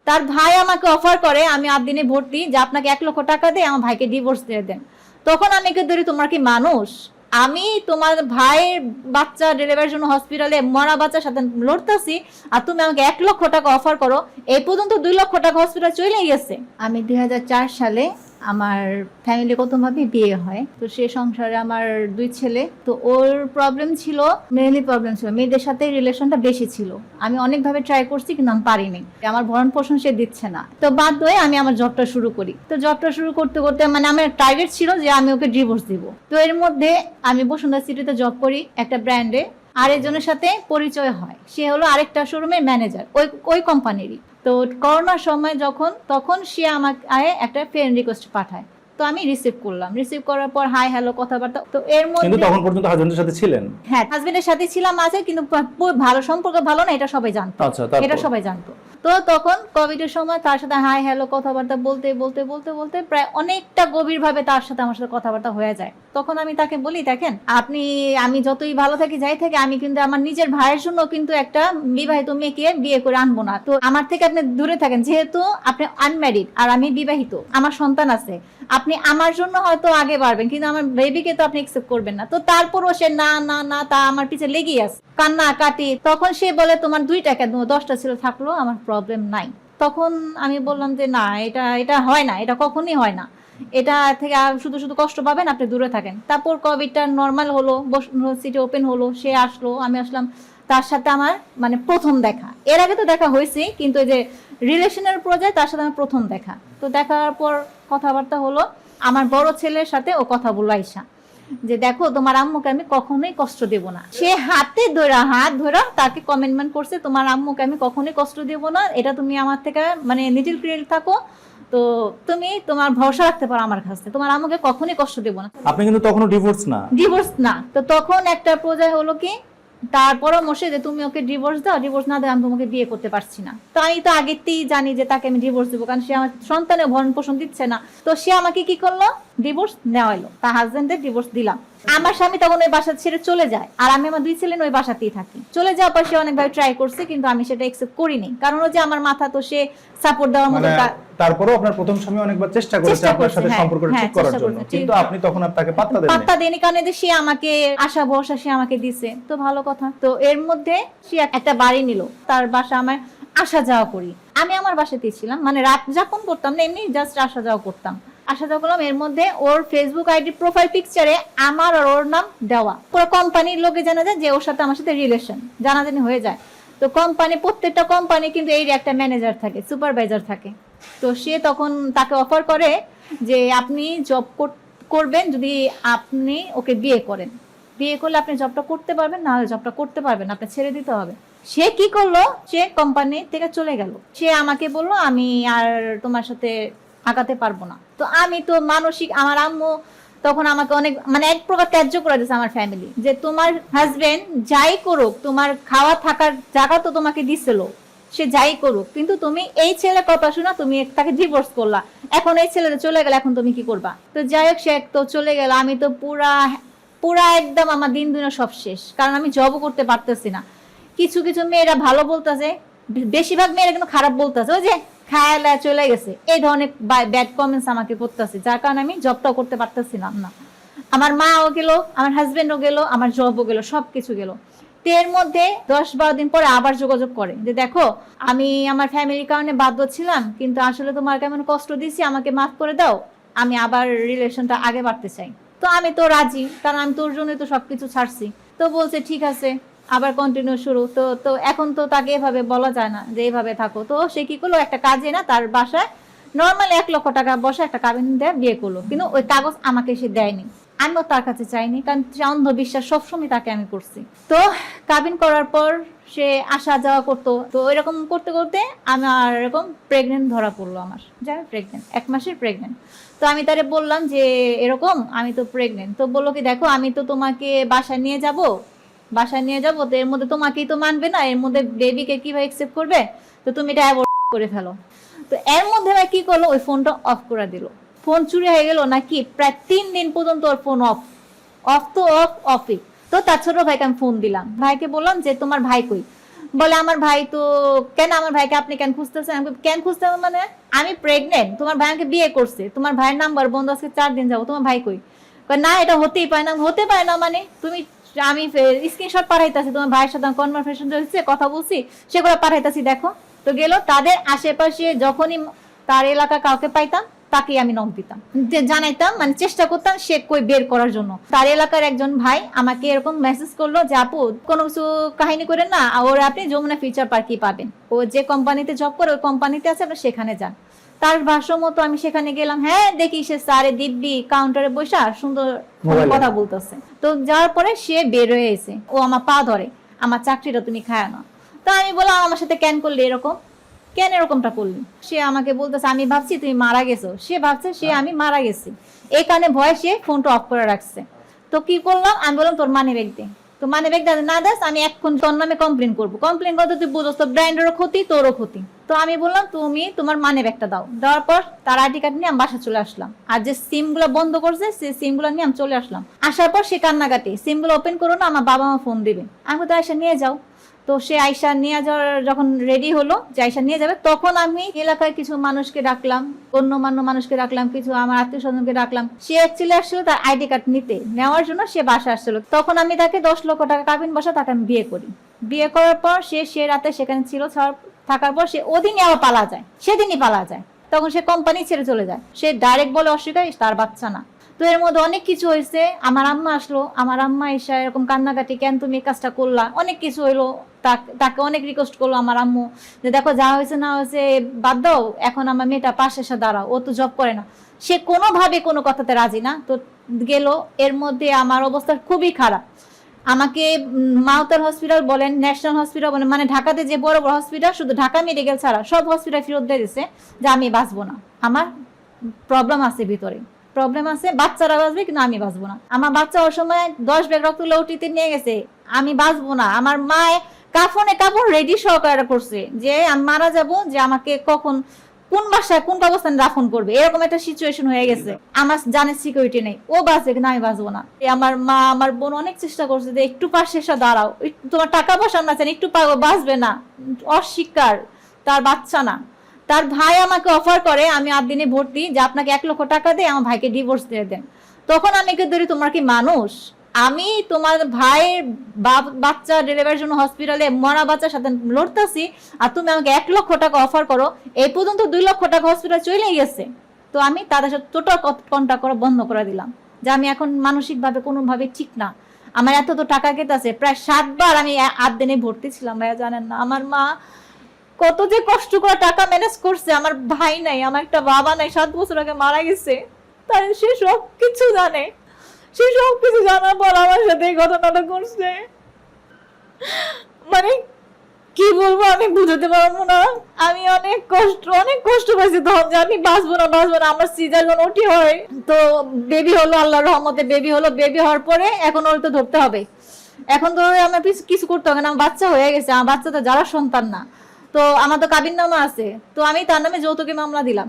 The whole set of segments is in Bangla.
তার ভাই আমাকে অফার করে, আমি 8 দিনে ভর্তি, যে আপনাকে 1 লক্ষ টাকা দিয়ে আমার ভাইকে ডিভোর্স দিয়ে দেন। তখন আমি কে ধরি, তোমার কি মানুষ? আমি তোমার ভাইয়ের বাচ্চা ডেলিভারির জন্য হসপিটালে মরা বাচ্চার সাথে লড়তেছি, আর তুমি আমাকে 1 লক্ষ টাকা অফার করো। এই পর্যন্ত 2 লক্ষ টাকা হসপিটাল চলে গেছে। আমি 2004 সালে আমার ফ্যামিলিগতভাবে বিয়ে হয়। তো সে সংসারে আমার 2 ছেলে। তো ওর প্রবলেম ছিল, মেনলি প্রবলেম ছিল মেয়েদের সাথে রিলেশনটা বেশি ছিল। আমি অনেকভাবে ট্রাই করছি কিন্তু আমি পারিনি, আমার ভরণ পোষণ সে দিচ্ছে না। তো বাধ্য হয়ে আমি আমার জবটা শুরু করি। তো জবটা শুরু করতে করতে মানে আমার টার্গেট ছিল যে আমি ওকে ডিভোর্স দিব। তো এর মধ্যে আমি বসুন্ধরা সিটিতে জব করি একটা ব্র্যান্ডে। আরেকজনের সাথে পরিচয় হয়, সে হলো আরেকটা শোরুমের ম্যানেজার ওই কোম্পানিরই। তো করোনার সময় তখন সে আমাকে একটা ফ্রেন্ড রিকোয়েস্ট পাঠায়। তো আমি রিসিভ করলাম, রিসিভ করার পর হাই হ্যালো কথাবার্তা। তো এর মধ্যে কিন্তু তখন পর্যন্ত হাজবেন্ডের সাথে ছিলেন? হ্যাঁ, হাজবেন্ডের সাথে ছিলাম আছে, কিন্তু ভালো সম্পর্ক ভালো না এটা সবাই জানতো। আচ্ছা, তারপর? এটা সবাই জানতো। তো তখন কোভিড এর সময় তার সাথে হাই হ্যালো কথাবার্তা বলতে বলতে বলতে বলতে প্রায় অনেকটা গভীর ভাবে তার সাথে আমার সাথে কথাবার্তা হয়ে যায়। তখন আমি তাকে বলি, দেখেন আমি যতই ভালো থাকি যাই থাকি, আমি কিন্তু আমার নিজের ভাইয়ের জন্য কিন্তু একটা বিবাহিত মেয়েকে বিয়ে করে আনবো না। তো আমার থেকে আপনি দূরে থাকেন, যেহেতু আপনি আনম্যারিড আর আমি বিবাহিত, আমার সন্তান আছে। আপনি আমার জন্য হয়তো আগে বাড়বেন, কিন্তু আমার বেবিকে তো আপনি একসেপ্ট করবেন না। তো তারপরও সে না না না তা আমার পিছে লেগেই আছে, কান্না কাটি। তখন সে বলে, তোমার 2টা কেন, 10টা ছিল থাকলো, আমার প্রবলেম নাই। তখন আমি বললাম যে না, এটা হয় না, এটা কখনই হয় না। এটা থেকে শুধু শুধু কষ্ট পাবেন, আপনি দূরে থাকেন। তারপর কোভিডটা নর্মাল হলো, সিটি ওপেন হলো, সে আসলো, আমি আসলাম। তার সাথে আমার মানে প্রথম দেখা, এর আগে তো দেখা হয়েছে, কিন্তু এই যে রিলেশনের পর্যায়ে তার সাথে আমার প্রথম দেখা। তো দেখার পর কথাবার্তা হলো, আমার বড় ছেলের সাথে ও কথা বললো আইসা, যে দেখো তোমার আম্মুকে আমি কখনোই কষ্ট দেব না। সে হাত ধরা তাকে কমিটমেন্ট করছে, তোমার আম্মুকে আমি কখনোই কষ্ট দেব না, এটা তুমি আমার থেকে মানে লিটল ক্রিয়েট থাকো। তো তুমি তোমার ভরসা রাখতে পারো আমার কাছে, তোমার আম্মুকে কখনোই কষ্ট দেব না। আপনি কিন্তু তখনও ডিভোর্স না? ডিভোর্স না। তো তখন একটা পর্যায়ে হলো কি, তার পরামর্শে যে তুমি ওকে ডিভোর্স দাও, ডিভোর্স না দেয় আমি তোমাকে বিয়ে করতে পারছি না। তো আমি তো আগেতেই জানি যে তাকে আমি ডিভোর্স দেবো, কারণ সে আমার সন্তানের ভরণ পোষণ দিচ্ছে না। তো সে আমাকে কি করলো, ডিভোর্স নেওয়া হলো, তার হাজবেন্ডের ডিভোর্স দিলাম। আমার স্বামী তখন ওই বাসা ছেড়ে চলে যায়, আর আমি আমার 2 ছেলে ওই বাসাতেই থাকি। চলে যাওয়ার পর সে অনেকভাবে ট্রাই করছে, কিন্তু আমি সেটা একসেপ্ট করিনি, কারণ ওই যে আমার মাথা, তো সে সাপোর্ট দেওয়ার মতো। তারপরেও আপনার প্রথম স্বামী অনেকবার চেষ্টা করেছে আপনার সাথে সম্পর্কটা ঠিক করার জন্য, কিন্তু আপনি তখন আর তাকে পাত্তা দেননি। কারণ সে আমাকে আশা ভরসা সে আমাকে দিছে, তো ভালো কথা। তো এর মধ্যে সে একটা বাড়ি নিল, তার বাসা আমার আসা যাওয়া করি। আমি আমার বাসাতেই ছিলাম, মানে রাত যাপন করতাম না, এমনি জাস্ট আসা যাওয়া করতাম। এর মধ্যে ওর ফেসবুক আইডি প্রোফাইল পিকচারে আমার আর ওর নাম দেওয়া। পুরো কোম্পানির লোকে জানা যায় যে ওর সাথে আমার সাথে রিলেশন জানাজানি হয়ে যায়। তো প্রত্যেকটা কোম্পানি কিন্তু এই একটা ম্যানেজার থাকে, সুপারভাইজার থাকে। তো সে তখন তাকে অফার করে যে আপনি জব করবেন যদি আপনি ওকে বিয়ে করেন, বিয়ে করলে আপনি জবটা করতে পারবেন, না হলে জবটা করতে পারবেন, আপনি ছেড়ে দিতে হবে। সে কি করলো, সে কোম্পানি থেকে চলে গেল। সে আমাকে বললো আমি আর তোমার সাথে আগাতে পারবো না। তো আমি তো মানসিক, আমার আম্মু তখন আমাকে অনেক মানে এক প্রকার ত্যায্য করে দিয়েছে আমার ফ্যামিলি, যে তোমার হাজবেন্ড যাই করুক, তোমার খাওয়া থাকার জায়গা তো তোমাকে দিছিল, সে যাই করুক, কিন্তু তুমি এই ছেলে কথা শোনা, তুমি তাকে ডিভোর্স করলা, এখন এই ছেলেটা চলে গেল, এখন তুমি কি করবা? তো যাই হোক, সে তো চলে গেল। আমি তো পুরা একদম আমার দিন সব শেষ, কারণ আমি জবও করতে পারতেছি না। কিছু কিছু মেয়েরা ভালো বলতেছে, বেশিরভাগ মেয়েরা কিন্তু খারাপ বলতেছে, ওই যে খায়ালা চলে গেছে, এই ধরনের ব্যাড কমেন্টস আমাকে করতেছে, যার কারণে আমি জবটাও করতে পারতেছিলাম না। আমার মাও গেল, আমার হাজবেন্ডও গেল, আমার জবও গেল, সবকিছু গেল। এর মধ্যে 10-12 দিন পরে আবার যোগাযোগ করে যে দেখো আমি আমার ফ্যামিলির কারণে বাধ্য ছিলাম, কিন্তু আসলে তোমার কেমন কষ্ট দিছি, আমাকে মাফ করে দাও, আমি আবার রিলেশনটা আগে বাড়তে চাই। তো আমি তো রাজি, কারণ আমি তোর জন্যই তো সবকিছু ছাড়ছি। তো বলছে ঠিক আছে, আবার কন্টিনিউ শুরু। তো এখন তো তাকে এভাবে বলা যায় না যে এইভাবে থাকো। তো সে কি করলো, একটা কাজে না তার বাসায় নর্মাল 1 লক্ষ টাকা বসে একটা কাবিন দিয়ে বিয়ে করলো, কিন্তু ওই কাগজ আমাকে সে দেয়নি, আমিও তার কাছে চাইনি, কারণ অন্ধবিশ্বাস সবসময় তাকে আমি করছি। তো কাবিন করার পর সে আসা যাওয়া করতো। তো এরকম করতে করতে আমার এরকম প্রেগনেন্ট ধরা পড়লো, আমার প্রেগনেন্ট 1 মাসের প্রেগনেন্ট। তো আমি তারে বললাম যে এরকম আমি তো প্রেগনেন্ট। তো বললো কি দেখো আমি তো তোমাকে বাসায় নিয়ে যাব, তো এর মধ্যে তোমাকেই তো মানবে না, এর মধ্যে বেবিকে কিভাবে অ্যাকসেপ্ট করবে, তো তুমি এটা অ্যাভয়েড করে ফেলো। তো এর মধ্যে কি করলো, ওই ফোনটা অফ করে দিল। ফোন চুরি হয়ে গেল নাকি, প্রায় 3 দিন পর্যন্ত ওর ফোন অফই। তো তার ছোট ভাইকে আমি ফোন দিলাম, ভাইকে বললাম যে তোমার ভাই কই? বলে আমার ভাই তো কেন, আমার ভাইকে আপনি কেন খুঁজতেছেন? আমি কেন খুঁজতে হবে মানে, আমি প্রেগনেন্ট, তোমার ভাই আমাকে বিয়ে করছে, তোমার ভাইয়ের নাম্বার বন্ধ আজকে 4 দিন যাবো, তোমার ভাই কই? না এটা হতেই পারে না। হতে পারে না মানে তুমি, আমি স্ক্রিনশট পাঠাইতেছি, তোমার ভাইয়ের সাথে কনভারসেশন হচ্ছে, কথা বলছি, সেগুলো পাঠাইতেছি, দেখো। তো গেল তাদের আশেপাশে, যখনই তার এলাকা কাউকে পাইতাম তাকে আমি নক দিতাম, জানাইতাম, মানে চেষ্টা করতাম সে কই বের করার জন্য। তার এলাকার একজন ভাই আমাকে এরকম মেসেজ করলো যে আপু কোনো কিছু কাহিনী করে না, ওর আপনি যমুনা ফিউচার পার্কই পাবেন, ও যে কোম্পানিতে জব করে ওই কোম্পানিতে আছে, আপনি সেখানে যান। তার ভাষ্য মতো আমি সেখানে গেলাম, হ্যাঁ দেখি সে স্যারে দিব্যি কাউন্টারে বসে সুন্দর কথা বলতেছে। তো যাওয়ার পরে সে বের হয়ে এসে ও আমার পা ধরে, আমার চাকরিটা তুমি খায় না। তো আমি বললাম আমার সাথে কেন করলি এরকম, কেন এরকমটা করলি? সে আমাকে বলতেছে আমি ভাবছি তুমি মারা গেছো, সে ভাবছে সে আমি মারা গেছি, এই কারণে ভয় সে ফোনটা অফ করে রাখছে। তো কি করলাম, আমি বললাম তোর মানি ব্যাগ দে। তো মানি ব্যাগ না দাস, আমি এখন তোর নামে কমপ্লেন করবো। কমপ্লেন করতে তুই বুঝোস তো ব্র্যান্ডেরও ক্ষতি তোরও ক্ষতি। তো আমি বললাম তুমি তোমার মানি ব্যাগটা দাও। দেওয়ার পর তার আইডি কার্ড নিয়ে আমি বাসা চলে আসলাম, আর যে সিম গুলো বন্ধ করছে সেই সিম গুলো নিয়ে আমি চলে আসলাম। আসার পর সে কান্নাকাটি, সিম গুলো ওপেন করো না, আমার বাবা মা ফোন দিবে। আমি তো আয়সা নিয়ে যাও। তো সে আয়সা নিয়ে যাওয়ার যখন রেডি হলো যে আয়সা নিয়ে যাবে, তখন আমি এলাকায় কিছু মানুষকে ডাকলাম, গণ্যমান্য মানুষকে ডাকলাম, কিছু আমার আত্মীয় স্বজনকে ডাকলাম। সে অ্যাকচুয়ালি আসছিল তার আইডি কার্ড নিতে, নেওয়ার জন্য সে বাসা আসছিল। তখন আমি তাকে 10 লক্ষ টাকা কাবিন বসা, তাকে আমি বিয়ে করি। বিয়ে করার পর সে রাতে সেখানে ছিল, থাকার পর সে ওদিনই আবার পালা যায়, সেদিনই পালা যায়। তখন সে কোম্পানি ছেড়ে চলে যায়। সে ডাইরেক্ট বলে অস্বীকার, তার বাচ্চা না। তো এর মধ্যে অনেক কিছু হয়েছে। আমার আম্মা আসলো, আমার আম্মা এসে এরকম কান্নাকাটি, কেন তুমি এই কাজটা করলা, অনেক কিছু হইলো। তাকে অনেক রিকোয়েস্ট করলো আমার আম্মু যে দেখো যা হয়েছে না হয়েছে বাদ দাও, এখন আমার মেয়েটা পাশে এসে দাঁড়াও, ও তো জব করে না। সে কোনোভাবে কোনো কথাতে রাজি না। তো গেল, এর মধ্যে আমার অবস্থা খুবই খারাপ। আমাকে মাউতার হসপিটাল বলেন, ন্যাশনাল হসপিটাল বলেন, মানে ঢাকাতে যে বড় বড় হসপিটাল, শুধু ঢাকা মেডিকেল ছাড়া সব হসপিটাল ফেরত দিয়ে দিচ্ছে যে আমি বাঁচবো না, আমার প্রবলেম আছে, ভিতরে প্রবলেম আছে, বাচ্চারা বাঁচবে কিন্তু আমি বাঁচবো না। আমার বাচ্চা ওর সময় 10 ব্যাগ রক্ত লৌটিতে নিয়ে গেছে, আমি বাঁচবো না। আমার মায়ে কাপড় রেডি সহকারে করছে যে আমি মারা যাবো, যে আমাকে কখন কোন বাসায় কোন অবস্থানে দাফন করবে, এরকম একটা সিচুয়েশন হয়ে গেছে। আমার জানের সিকিউরিটি নেই, ও বাঁচবে কিন্তু আমি বাঁচবো না। আমার মা আমার বোন অনেক চেষ্টা করছে যে একটু পাশে এসে দাঁড়াও, তোমার টাকা পয়সা না চান, একটু পাবো, বাঁচবে না, অস্বীকার, তার বাচ্চা না। তার ভাই আমাকে অফার করে, আমি 8 দিনে ভর্তি, যে আপনাকে 1 লক্ষ টাকা দিয়ে আমার ভাইকে ডিভোর্স দিয়ে দেন। তখন আমি কে ধরি, তোমার কি মানুষ? আমি তোমার ভাইয়ের বাচ্চা ডেলিভারির জন্য হসপিটালে মরা বাচ্চার সাথে লড়তেছি, আর তুমি আমাকে 1 লক্ষ টাকা অফার করো। এই পর্যন্ত 2 লক্ষ টাকা হসপিটাল চলে গেছে। তো আমি তাদের সাথে টোটাল কন্টাক্ট করা বন্ধ করে দিলাম, যে আমি এখন মানসিকভাবে কোনোভাবে ঠিক না। আমার এত তো টাকা কেটেছে, প্রায় 7 বার আমি 8 দিনে ভর্তি ছিলাম, ভাইয়া জানেন না। আমার মা কত যে কষ্ট করে টাকা ম্যানেজ করছে। আমার ভাই নাই, আমার একটা বাবা নাই, 7 বছর আগে মারা গেছে। তাই সে সব কিছু জানে, সে সব কিছু জানার পর আমার সাথে এই ঘটনাটা করছে। মানে কি বলবো, আমি বুঝতে পারবো না। আমি অনেক কষ্ট পাইছি তখন, যে আমি বাঁচবো না। আমার সিজার যখন ওটি হয়, তো বেবি হলো, আল্লাহর রহমতে বেবি হলো। বেবি হওয়ার পরে এখন ওর তো ধরতে হবে, এখন তো আমার কিছু করতে হবে না, আমার বাচ্চা হয়ে গেছে। আমার বাচ্চা তো যারা সন্তান না, তো আমার তো কাবিন নামা আছে। তো আমি তার নামে যৌতুকে মামলা দিলাম।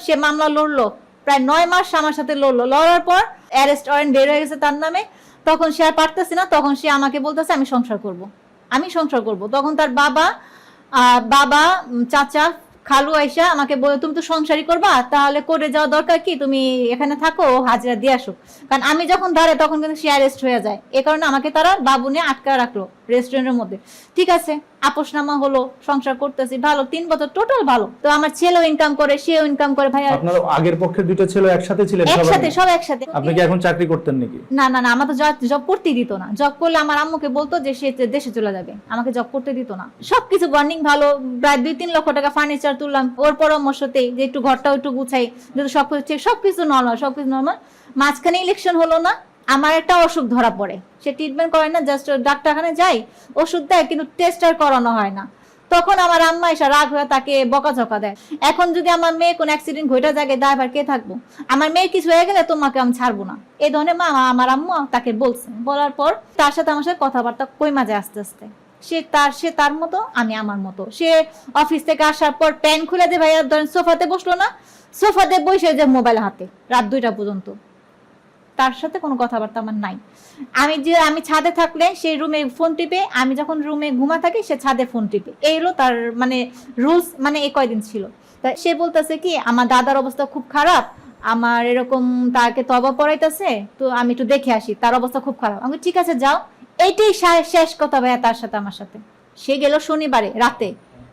সে মামলা লড়লো, প্রায় 9 মাস আমার সাথে লড়লো। লড়ার পর অ্যারেস্ট ওয়ারেন্ট বের হয়ে গেছে তার নামে। তখন সে আর পারতেছে না, তখন সে আমাকে বলতেছে আমি সংসার করব। তখন তার বাবা চাচা খালু আইসা আমাকে বলে, তুমি তো সংসারই করবা, তাহলে করে যাওয়া দরকার কি, তুমি এখানে থাকো, হাজিরা দিয়ে আসো। কারণ আমি যখন দাঁড়াই তখন কিন্তু সে অ্যারেস্ট হয়ে যায়। এ কারণে আমাকে তারা বাবু নিয়ে আটকা রাখলো রেস্টুরেন্টের মধ্যে। ঠিক আছে, আপোষনামা হলো, সংসার করতেছি, ভালো, 3 বছর টোটাল ভালো। তো আমার ছেলেও ইনকাম করে, সেও ইনকাম করে। ভাই আপনার আগের পক্ষের 2টা ছেলে একসাথে ছিলেন? সব একসাথে। আপনি কি এখন চাকরি করতেন নাকি? না, আমার তো জব করতেই দিত না। জব করলে আমার আম্মুকে বলতো যে সে দেশে চলে যাবে, আমাকে জব করতে দিত না। সবকিছু বার্নিং ভালো, প্রায় 2-3 লক্ষ টাকা ফার্নিচার তুললাম ওর পরামর্শতেই, যে একটু ঘরটাও একটু গুছাই, যেহেতু সবকিছু নর্মাল। মাঝখানে ইলেকশন হলো না, আমার একটা অসুখ ধরা পড়ে। সে ট্রিটমেন্ট করে না, জাস্ট ডাক্তারখানে যাই, ওষুধ দেয়, কিন্তু টেস্ট আর করানো হয় না। তখন আমার আম্মা এসে রাগ হয়ে তাকে বকাঝকা দেয়। এখন যদি আমার মেয়ে কোন অ্যাক্সিডেন্ট ঘটে যায়, দায়ভার কে থাকবো? আমার মেয়ের কিছু হয়ে গেলে তোমাকে আমি ছাড়বো না, এই ধরনের আমার আম্মু তাকে বলছে। বলার পর তার সাথে আমার সাথে কথাবার্তা কইমা যায় আস্তে আস্তে। সে তার মতো, আমি আমার মতো। সে অফিস থেকে আসার পর প্যান খুলে দিয়ে ভাইয়া ধরেন সোফাতে বসলো না, সোফাতে বসে যে মোবাইল হাতে রাত 2টা পর্যন্ত। তার সাথে কোনো কথাবার্তা আমার নাই। আমি ছাদে থাকলে সেই রুমে ফোন টিপে, আমি যখন রুমে ঘুমা থাকি সে ছাদে ফোন টিপে, এই হলো তার মানে রুলস, মানে এই কয়দিন ছিল। তা সে বলতেছে কি আমার দাদার অবস্থা খুব খারাপ, আমার এরকম তাকে তবা পড়াইতেছে, তো আমি একটু দেখে আসি, তার অবস্থা খুব খারাপ। আমি ঠিক আছে যাও, এইটাই শেষ কথা ভাইয়া তার সাথে আমার সাথে। সে গেল শনিবারে রাতে,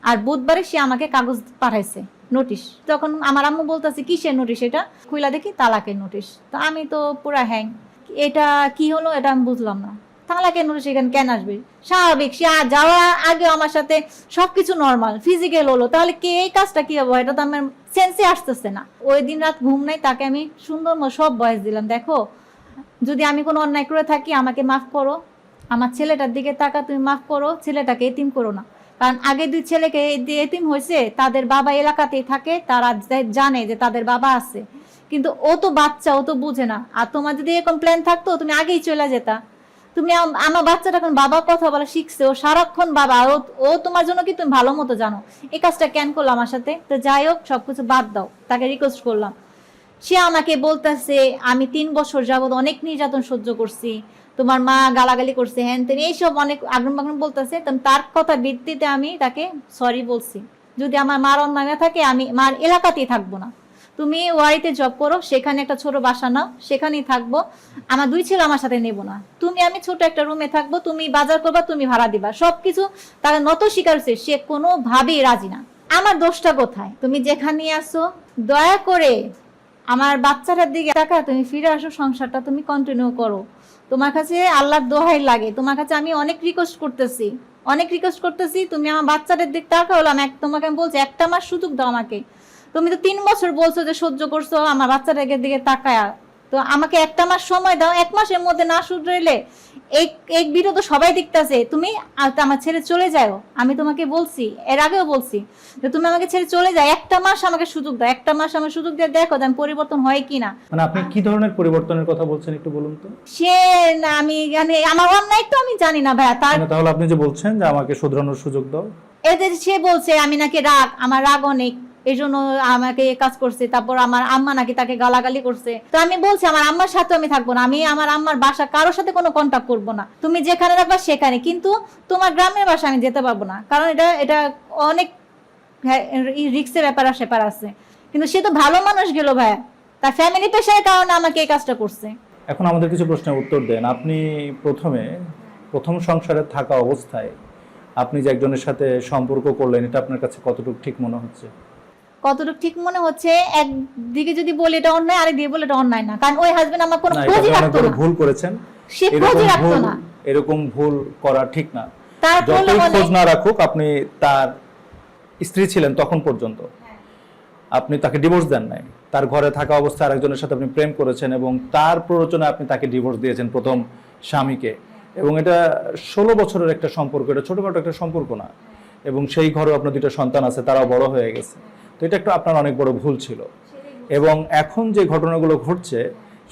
আর বুধবারে সে আমাকে কাগজ পাঠাইছে, নোটিশ। তখন আমার আম্মু বলতেছে কিসের নোটিশ এটা, খুইলা দেখি তালাকের নোটিশ। তো আমি তো পুরা হ্যাং, এটা কি হলো এটা আমি বুঝলাম না, তালাকের নোটিশ এখানে কেন আসবে? স্বাভাবিক, সে যাওয়া আগে আমার সাথে সবকিছু নর্মাল, ফিজিক্যাল হলো, তাহলে কে এই কাজটা কি হবে? এটা তো আমার সেন্সে আসতেছে না। ওই দিন রাত ঘুম নাই, তাকে আমি সুন্দর সব বয়স দিলাম, দেখো যদি আমি কোনো অন্যায় করে থাকি আমাকে মাফ করো, আমার ছেলেটার দিকে তাকা, তুমি মাফ করো, ছেলেটাকে এতিম করো না। কারণ আগে 2 ছেলেকে এতিম হয়েছে, তাদের বাবা এলাকাতেই থাকে, তারা জানে যে তাদের বাবা আছে, কিন্তু ও তো বাচ্চা, ও তো বুঝে না। আর তোমার যদি এরকম প্ল্যান থাকতো তুমি আগেই চলে যেতা। তুমি আমার বাচ্চাটা এখন বাবার কথা বলা শিখছে, ও সারাক্ষণ বাবা, ও তোমার জন্য কি তুমি ভালো মতো জানো, এই কাজটা কেন করলো আমার সাথে? তো যাই হোক সবকিছু বাদ দাও, তাকে রিকোয়েস্ট করলাম। সে আমাকে বলতেছে আমি 3 বছর যাবত অনেক নির্যাতন সহ্য করছি, তোমার মা গালাগালি করছে, হ্যান তেন এইসব অনেক আগ্রম বাগ্রম বলতেছে। তার কথা ভিত্তিতে আমি তাকে সরি বলছি, যদি আমার মার অন্যায় না থাকে আমি মার এলাকাতেই থাকবো না, তুমি ওয়ারিতে জব করো, সেখানে একটা ছোট বাসা নাও, সেখানেই থাকবো, আমার 2 ছেলে আমার সাথে নেবো না, আমি ছোট একটা রুমে থাকবো, তুমি বাজার করবা, তুমি ভাড়া দিবা, সবকিছু তাকে নত স্বীকার হচ্ছে, সে কোনোভাবেই রাজি না। আমার দোষটা কোথায়? তুমি যেখানে আসো দয়া করে আমার বাচ্চাটার দিকে টাকা, তুমি ফিরে আসো, সংসারটা তুমি কন্টিনিউ করো। তোমার কাছে আল্লাহর দোহাই লাগে, তোমার কাছে আমি অনেক রিকোয়েস্ট করতেছি, তুমি আমার বাচ্চাটার দিকে টাকা হলো, তোমাকে আমি বলছি 1 মাস সুযোগ দাও আমাকে। তুমি তো 3 বছর বলছো যে সহ্য করছো আমার বাচ্চাটাকে দিকে তাকায়া, তো আমাকে 1 মাস সময় দাও। 1 মাসের মধ্যে না শুধরাইলে এই ভিডিও তো সবাই দেখতেছে, তুমি আমার ছেড়ে চলে যাও। আমি তোমাকে বলছি, এর আগেও বলছি যে তুমি আমাকে ছেড়ে চলে যাও, 1 মাস আমাকে সুযোগ দাও, 1 মাস আমার সুযোগ দিয়ে দেখো যে আমি পরিবর্তন হয় কিনা। মানে আপনি কি ধরনের পরিবর্তনের কথা বলছেন একটু বলুন তো। সে আমি আমার অন্যায় তো আমি জানি না ভাইয়া, তাহলে আপনি যে বলছেন যে আমাকে শুধরানোর সুযোগ দাও, এদের সে বলছে আমি নাকি আমার রাগ অনেক, এই জন্য আমাকে কাজ করছে, তারপর আমার আম্মা নাকি তাকে গালাগালি করছে। তো আমি বলছি আমার আম্মার সাথে আমি থাকবো না, আমি আমার আম্মার বাসা কারোর সাথে কোনো কন্ট্যাক্ট করবো না, তুমি যেখানে রাখবা সেখানে, কিন্তু তোমার গ্রামের বাসা আমি যেতে পারবো না, কারণ এটা অনেক রিস্কের ব্যাপার আছে। কিন্তু সে তো ভালো মানুষ গেল ভাইয়া, তার ফ্যামিলি প্রেশারের কারণে আমাকে এই কাজটা করছে। এখন আমাদের কিছু প্রশ্নের উত্তর দেন। আপনি প্রথম সংসারে থাকা অবস্থায় আপনি যে একজনের সাথে সম্পর্ক করলেন, এটা আপনার কাছে কতটুকু ঠিক মনে হচ্ছে? কতটুকু ঠিক মনে হচ্ছে, একদিকে যদি বলি এটা অন্যায়, আরেক দিকে বলি এটা অন্যায় না, কারণ ওই হাজবেন্ড আমার কোনো খোঁজই রাখতো না। ভুল করেছেন, সে খোঁজই রাখতো না, এরকম ভুল করা ঠিক না। তারপরে খোঁজ না রাখুক, আপনি তার স্ত্রী ছিলেন তখন পর্যন্ত, আপনি তাকে ডিভোর্স দেন নাই, তার ঘরে থাকা অবস্থায় আরেকজনের সাথে আপনি প্রেম করেছেন এবং তার প্ররোচনায় আপনি তাকে ডিভোর্স দিয়েছেন প্রথম স্বামীকে, এবং এটা 16 বছরের একটা সম্পর্ক, এটা ছোটখাটো একটা সম্পর্ক না, এবং সেই ঘরে আপনার 2টা সন্তান আছে, তারাও বড় হয়ে গেছে। তো এটা একটা আপনার অনেক বড় ভুল ছিল, এবং এখন যে ঘটনাগুলো ঘটছে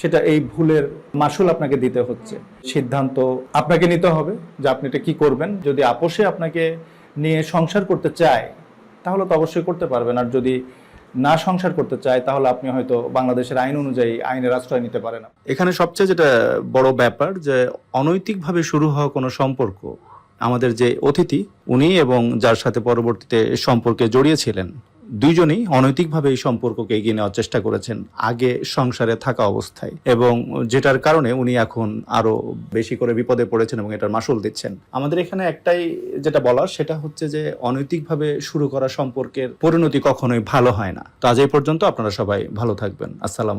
সেটা এই ভুলের মাসুল আপনাকে দিতে হচ্ছে। সিদ্ধান্ত আপনাকে নিতে হবে যে আপনি এটা কি করবেন। যদি আপোষে আপনাকে নিয়ে সংসার করতে চায় তাহলে তো অবশ্যই করতে পারবেন, আর যদি না সংসার করতে চায় তাহলে আপনি হয়তো বাংলাদেশের আইন অনুযায়ী আইনের আশ্রয় নিতে পারেন। এখানে সবচেয়ে যেটা বড় ব্যাপার যে অনৈতিকভাবে শুরু হওয়া কোনো সম্পর্ক, আমাদের যে অতিথি উনি এবং যার সাথে পরবর্তীতে সম্পর্কে জড়িয়েছিলেন, দুইজনই অনৈতিকভাবে এই সম্পর্ককে এগিয়ে নেওয়ার চেষ্টা করেছেন আগে সংসারে থাকা অবস্থায়, এবং যেটার কারণে উনি এখন আরো বেশি করে বিপদে পড়েছেন এবং এটার মাসুল দিচ্ছেন। আমাদের এখানে একটাই যেটা বলার সেটা হচ্ছে যে অনৈতিকভাবে শুরু করা সম্পর্কের পরিণতি কখনোই ভালো হয় না। তো আজ এই পর্যন্ত, আপনারা সবাই ভালো থাকবেন। আসসালাম।